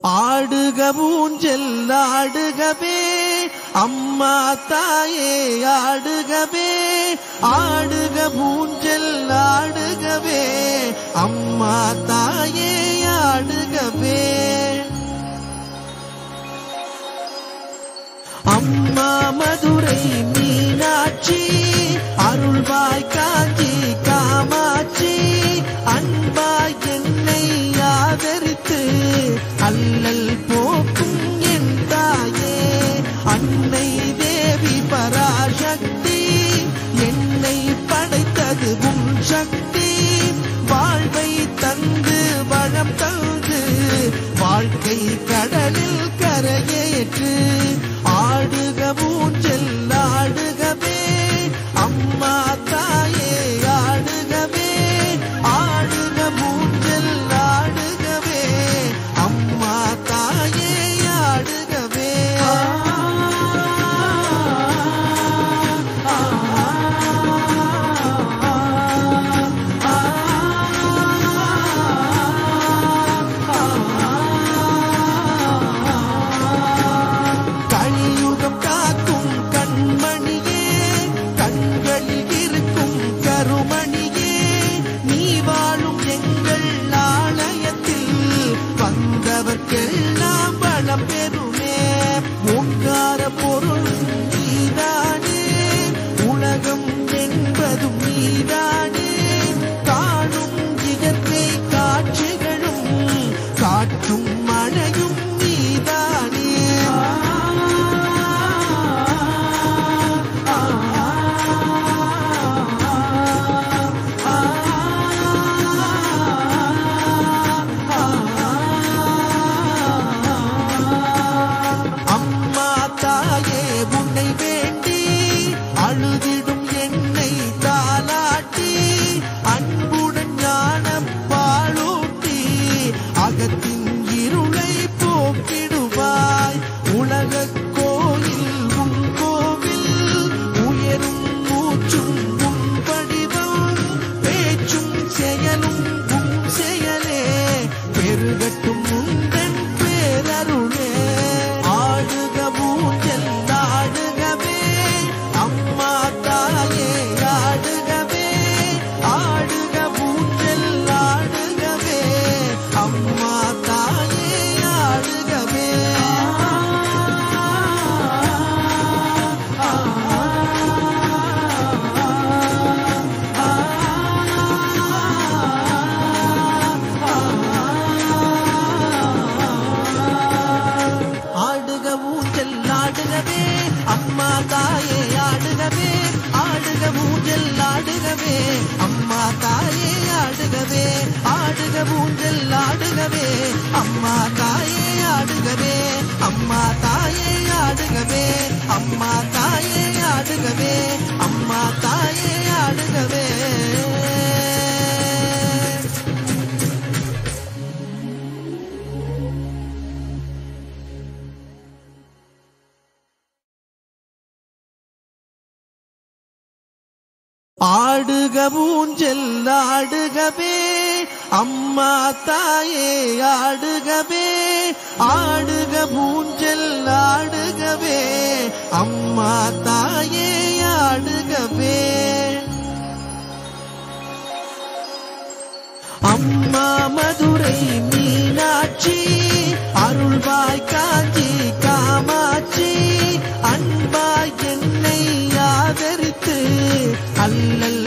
ஆடுக ஊஞ்சல் ஆடுகவே அம்மா தாயே ஆடுகவே, ஆடுக ஊஞ்சல் ஆடுகவே அம்மா தாயே ஆடுகவே. அம்மா மதுரை மீனாட்சி, அருள்வாய் காஞ்சி காமாட்சி, அன்பாய் என்னை ஆதரித்து அல்லல் போக்கும் என் தாயே. அன்னை தேவி பராசக்தி, என்னை படைத்தது உன் சக்தி. வாழ்வை தந்து வளம் தந்து வாழ்க்கை கடலில் கரையேற்று. ஆடுக ஊஞ்சல் ஆடுகவே அம்மா தாயே ஆடுகவே, ஆடுக ஊஞ்சல் ஆடுகவே அம்மா தாயே ஆடுகவே. கலியுகம் காக்கும் கண்மணியே, கண்களில் இருக்கும் கருமணியே, நீ வாழும் எங்கள் ஆலயத்தில் வந்தவர்க்கெல்லாம் வளம் பெறுமே. ஓங்கார பொருள் நீதானே, உலகம் என்பதும் நீதானே. காணும் இயற்கை காட்சிகளும் காற்றும் மழையும் நீதானே. அம்மா தாயே உன்னை வேண்டி அழுதிடும் என்னை தாலாட்டி, அன்புடன் ஞானம் பாலூட்டி அகத்தின் இருளை போக்கிடுவாய். உலக கோயில் உன் கோவில், உயரும் மூச்சும் உன் வடிவம், பேச்சும் செயலும் உன் செயலே, பெருகட்டும் உந்தன் பேரருளே. ஆடுக ஊஞ்சல் ஆடுகவே அம்மா தாயே ஆடுகவே, ஆடுக ஊஞ்சல் ஆடுகவே அம்மா தாயே ஆடுகவே. ஆடுக ஊஞ்சல் ஆடுகவே அம்மா தாயே ஆடுகவே, ஆடுக ஊஞ்சல் ஆடுகவே அம்மா தாயே ஆடுகவே, ஆடுக ஊஞ்சல் ஆடுகவே அம்மா தாயே ஆடுகவே, அம்மா தாயே ஆடுகவே, அம்மா தாயே ஆடுகவே, அம்மா தாயே ஆடுகவே. ஆடுக ஊஞ்சல் ஆடுகவே அம்மா தாயே ஆடுகவே, ஆடுக ஊஞ்சல் ஆடுகவே அம்மா தாயே ஆடுகவே. அம்மா மதுரை மீனாட்சி, அருள்வாய் காஞ்சி காமாட்சி, அன்பாய் என்னை ஆதரித்து அல்லல்